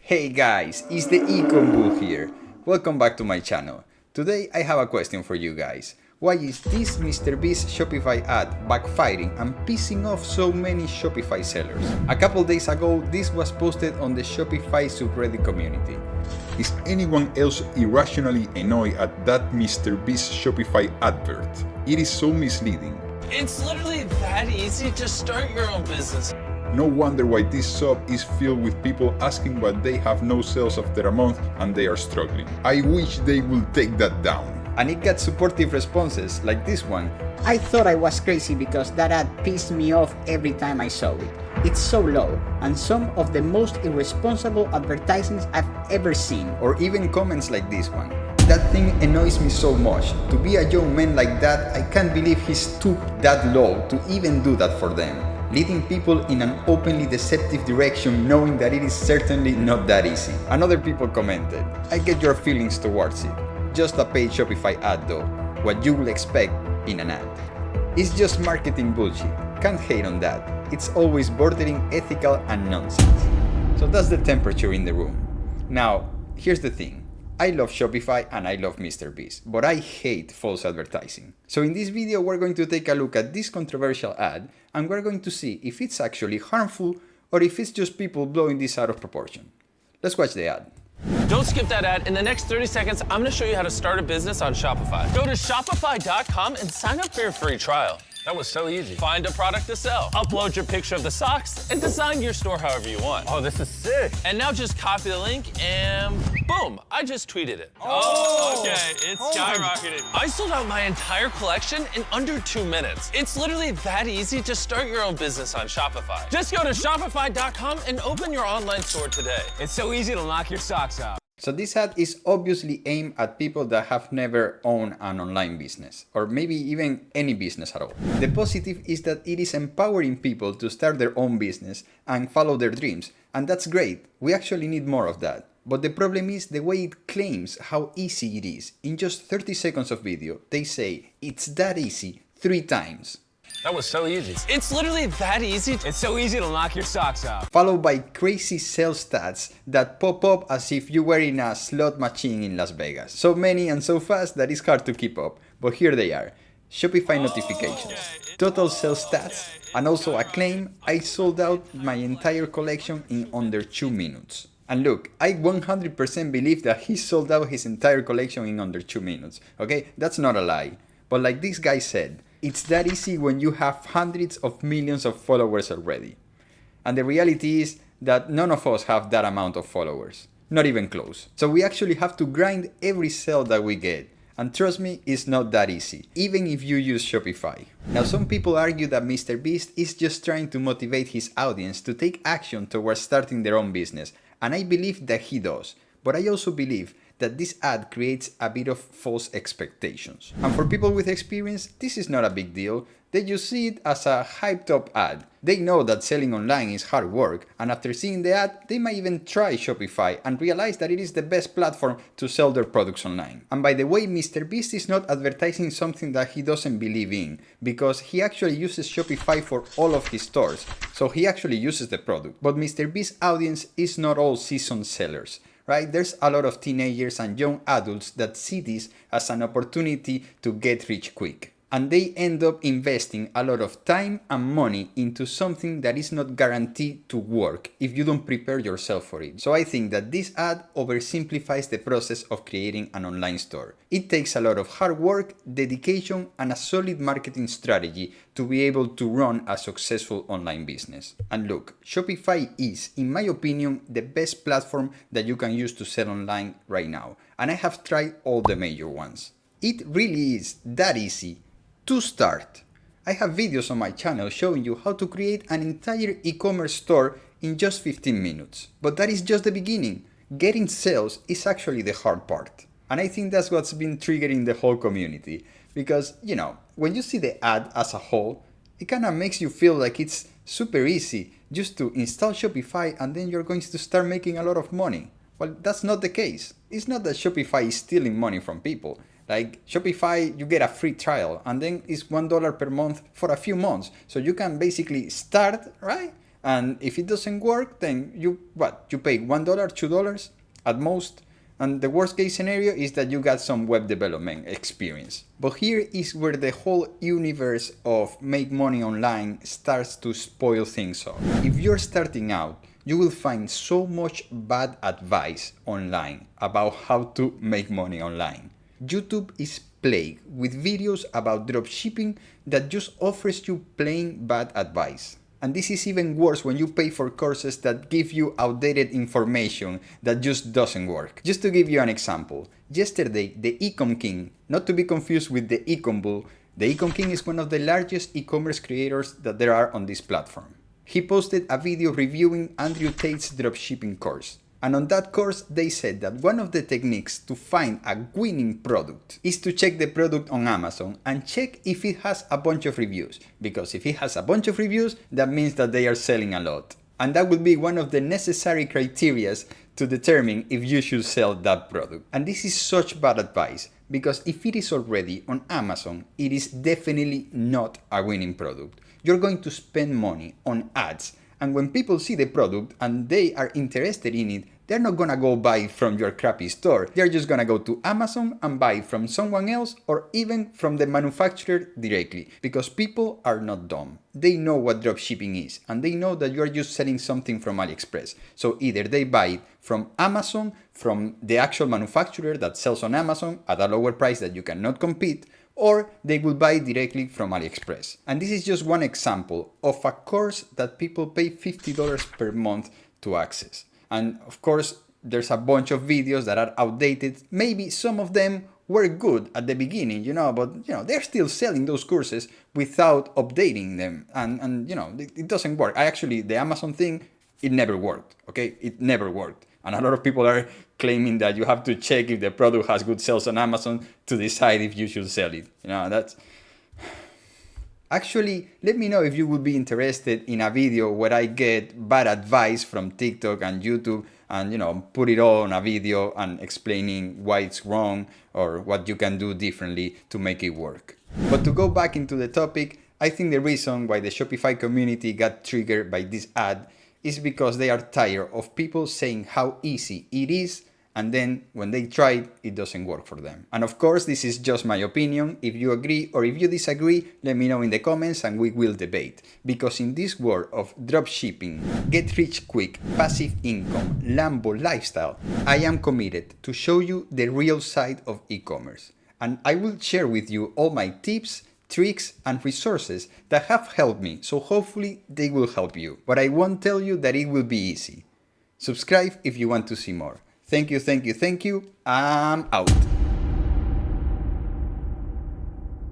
Hey guys, it's the Ecom Bull here. Welcome back to my channel. Today I have a question for you guys. Why is this Mr. Beast Shopify ad backfiring and pissing off so many Shopify sellers? A couple days ago, this was posted on the Shopify subreddit community. Is anyone else irrationally annoyed at that Mr. Beast Shopify advert? It is so misleading. It's literally that easy to start your own business. No wonder why this sub is filled with people asking why they have no sales after a month and they are struggling. I wish they will take that down. And it got supportive responses like this one. I thought I was crazy because that ad pissed me off every time I saw it. It's so low, and some of the most irresponsible advertisements I've ever seen. Or even comments like this one. That thing annoys me so much. To be a young man like that, I can't believe he stooped that low to even do that for them. Leading people in an openly deceptive direction knowing that it is certainly not that easy. And other people commented, I get your feelings towards it. Just a paid Shopify ad though, what you will expect in an ad. It's just marketing bullshit, can't hate on that. It's always bordering ethical and nonsense. So that's the temperature in the room. Now, here's the thing. I love Shopify and I love Mr. Beast, but I hate false advertising. So in this video, we're going to take a look at this controversial ad and we're going to see if it's actually harmful or if it's just people blowing this out of proportion. Let's watch the ad. Don't skip that ad. In the next 30 seconds, I'm going to show you how to start a business on Shopify. Go to shopify.com and sign up for your free trial. That was so easy. Find a product to sell, upload your picture of the socks, and design your store however you want. Oh, this is sick. And now just copy the link and boom, I just tweeted it. Oh, okay, it's skyrocketed. I sold out my entire collection in under 2 minutes. It's literally that easy to start your own business on Shopify. Just go to shopify.com and open your online store today. It's so easy to knock your socks off. So this ad is obviously aimed at people that have never owned an online business, or maybe even any business at all. The positive is that it is empowering people to start their own business and follow their dreams, and that's great. We actually need more of that. But the problem is the way it claims how easy it is. In just 30 seconds of video, they say it's that easy 3 times. That was so easy. It's literally that easy. It's so easy to knock your socks off. Followed by crazy sales stats that pop up as if you were in a slot machine in Las Vegas. So many and so fast that it's hard to keep up. But here they are. Shopify notifications, total sales stats, and also a claim I sold out my entire collection in under 2 minutes. And look, I 100% believe that he sold out his entire collection in under 2 minutes. Okay, that's not a lie. But like this guy said, it's that easy when you have hundreds of millions of followers already. And the reality is that none of us have that amount of followers. Not even close. So we actually have to grind every sale that we get. And trust me, it's not that easy, even if you use Shopify. Now some people argue that Mr. Beast is just trying to motivate his audience to take action towards starting their own business. And I believe that he does. But I also believe that this ad creates a bit of false expectations. And for people with experience, this is not a big deal. They just see it as a hyped up ad. They know that selling online is hard work, and after seeing the ad, they might even try Shopify and realize that it is the best platform to sell their products online. And by the way, Mr. Beast is not advertising something that he doesn't believe in, because he actually uses Shopify for all of his stores, so he actually uses the product. But Mr. Beast's audience is not all seasoned sellers. Right? There's a lot of teenagers and young adults that see this as an opportunity to get rich quick. And they end up investing a lot of time and money into something that is not guaranteed to work if you don't prepare yourself for it. So I think that this ad oversimplifies the process of creating an online store. It takes a lot of hard work, dedication, and a solid marketing strategy to be able to run a successful online business. And look, Shopify is, in my opinion, the best platform that you can use to sell online right now. And I have tried all the major ones. It really is that easy to start. I have videos on my channel showing you how to create an entire e-commerce store in just 15 minutes. But that is just the beginning. Getting sales is actually the hard part. And I think that's what's been triggering the whole community. Because, you know, when you see the ad as a whole, it kind of makes you feel like it's super easy just to install Shopify and then you're going to start making a lot of money. Well, that's not the case. It's not that Shopify is stealing money from people. Like Shopify, you get a free trial and then it's $1 per month for a few months. So you can basically start, right? And if it doesn't work, then you pay $1, $2 at most. And the worst case scenario is that you got some web development experience. But here is where the whole universe of make money online starts to spoil things up. If you're starting out, you will find so much bad advice online about how to make money online. YouTube is plagued with videos about dropshipping that just offers you plain bad advice. And this is even worse when you pay for courses that give you outdated information that just doesn't work. Just to give you an example, yesterday the Ecom King, not to be confused with the Ecom Bull, the Ecom King is one of the largest e-commerce creators that there are on this platform. He posted a video reviewing Andrew Tate's dropshipping course. And on that course, they said that one of the techniques to find a winning product is to check the product on Amazon and check if it has a bunch of reviews. Because if it has a bunch of reviews, that means that they are selling a lot. And that will be one of the necessary criteria to determine if you should sell that product. And this is such bad advice, because if it is already on Amazon, it is definitely not a winning product. You're going to spend money on ads. And when people see the product and they are interested in it, they're not gonna go buy it from your crappy store. They're just gonna go to Amazon and buy it from someone else or even from the manufacturer directly. Because people are not dumb. They know what dropshipping is and they know that you're just selling something from AliExpress. So either they buy it from Amazon, from the actual manufacturer that sells on Amazon at a lower price that you cannot compete, or they will buy it directly from AliExpress. And this is just one example of a course that people pay $50 per month to access. And of course, there's a bunch of videos that are outdated. Maybe some of them were good at the beginning, but they're still selling those courses without updating them. And it doesn't work. The Amazon thing, it never worked, okay? It never worked. And a lot of people are claiming that you have to check if the product has good sales on Amazon to decide if you should sell it. That's... Actually, let me know if you would be interested in a video where I get bad advice from TikTok and YouTube and, put it all on a video and explaining why it's wrong or what you can do differently to make it work. But to go back into the topic, I think the reason why the Shopify community got triggered by this ad is because they are tired of people saying how easy it is, and then when they try it, it doesn't work for them. And of course, this is just my opinion. If you agree or if you disagree, let me know in the comments and we will debate. Because in this world of dropshipping, get rich quick, passive income, Lambo lifestyle, I am committed to show you the real side of e-commerce. And I will share with you all my tips, tricks and resources that have helped me, so hopefully they will help you. But I won't tell you that it will be easy. Subscribe if you want to see more. Thank you. I'm out.